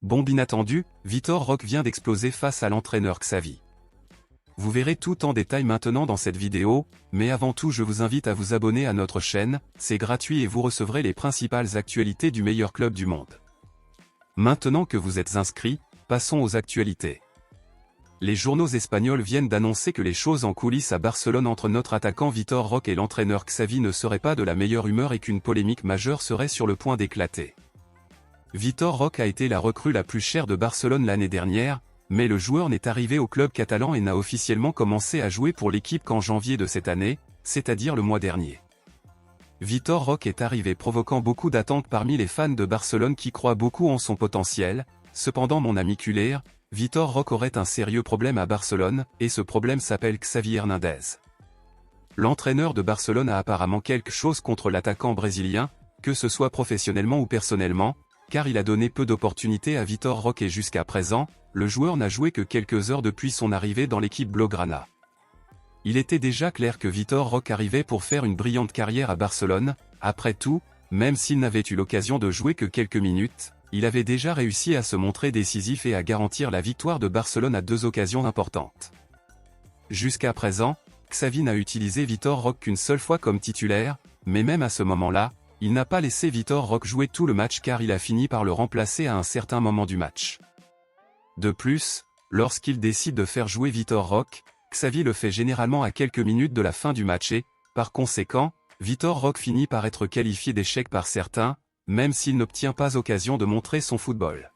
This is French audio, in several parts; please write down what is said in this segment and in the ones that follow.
Bombe inattendue, Vitor Roque vient d'exploser face à l'entraîneur Xavi. Vous verrez tout en détail maintenant dans cette vidéo, mais avant tout je vous invite à vous abonner à notre chaîne, c'est gratuit et vous recevrez les principales actualités du meilleur club du monde. Maintenant que vous êtes inscrits, passons aux actualités. Les journaux espagnols viennent d'annoncer que les choses en coulisses à Barcelone entre notre attaquant Vitor Roque et l'entraîneur Xavi ne seraient pas de la meilleure humeur et qu'une polémique majeure serait sur le point d'éclater. Vitor Roque a été la recrue la plus chère de Barcelone l'année dernière, mais le joueur n'est arrivé au club catalan et n'a officiellement commencé à jouer pour l'équipe qu'en janvier de cette année, c'est-à-dire le mois dernier. Vitor Roque est arrivé provoquant beaucoup d'attentes parmi les fans de Barcelone qui croient beaucoup en son potentiel. Cependant mon ami Culler, Vitor Roque aurait un sérieux problème à Barcelone, et ce problème s'appelle Xavi Hernandez. L'entraîneur de Barcelone a apparemment quelque chose contre l'attaquant brésilien, que ce soit professionnellement ou personnellement, car il a donné peu d'opportunités à Vitor Roque et jusqu'à présent, le joueur n'a joué que quelques heures depuis son arrivée dans l'équipe blaugrana. Il était déjà clair que Vitor Roque arrivait pour faire une brillante carrière à Barcelone. Après tout, même s'il n'avait eu l'occasion de jouer que quelques minutes, il avait déjà réussi à se montrer décisif et à garantir la victoire de Barcelone à 2 occasions importantes. Jusqu'à présent, Xavi n'a utilisé Vitor Roque qu'une seule fois comme titulaire, mais même à ce moment-là, il n'a pas laissé Vitor Roque jouer tout le match car il a fini par le remplacer à un certain moment du match. De plus, lorsqu'il décide de faire jouer Vitor Roque, Xavi le fait généralement à quelques minutes de la fin du match et, par conséquent, Vitor Roque finit par être qualifié d'échec par certains, même s'il n'obtient pas occasion de montrer son football.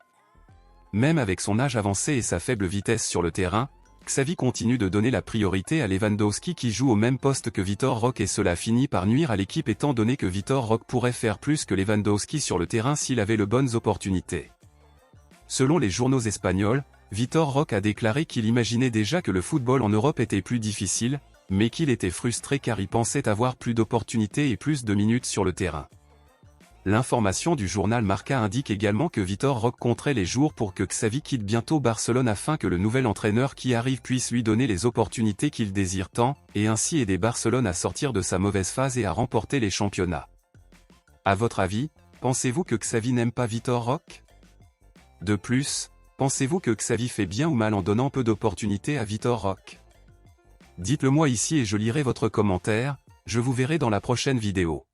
Même avec son âge avancé et sa faible vitesse sur le terrain, Xavi continue de donner la priorité à Lewandowski qui joue au même poste que Vitor Roque et cela finit par nuire à l'équipe étant donné que Vitor Roque pourrait faire plus que Lewandowski sur le terrain s'il avait les bonnes opportunités. Selon les journaux espagnols, Vitor Roque a déclaré qu'il imaginait déjà que le football en Europe était plus difficile, mais qu'il était frustré car il pensait avoir plus d'opportunités et plus de minutes sur le terrain. L'information du journal Marca indique également que Vitor Roque compterait les jours pour que Xavi quitte bientôt Barcelone afin que le nouvel entraîneur qui arrive puisse lui donner les opportunités qu'il désire tant, et ainsi aider Barcelone à sortir de sa mauvaise phase et à remporter les championnats. À votre avis, pensez-vous que Xavi n'aime pas Vitor Roque? De plus, pensez-vous que Xavi fait bien ou mal en donnant peu d'opportunités à Vitor Roque? Dites-le moi ici et je lirai votre commentaire, je vous verrai dans la prochaine vidéo.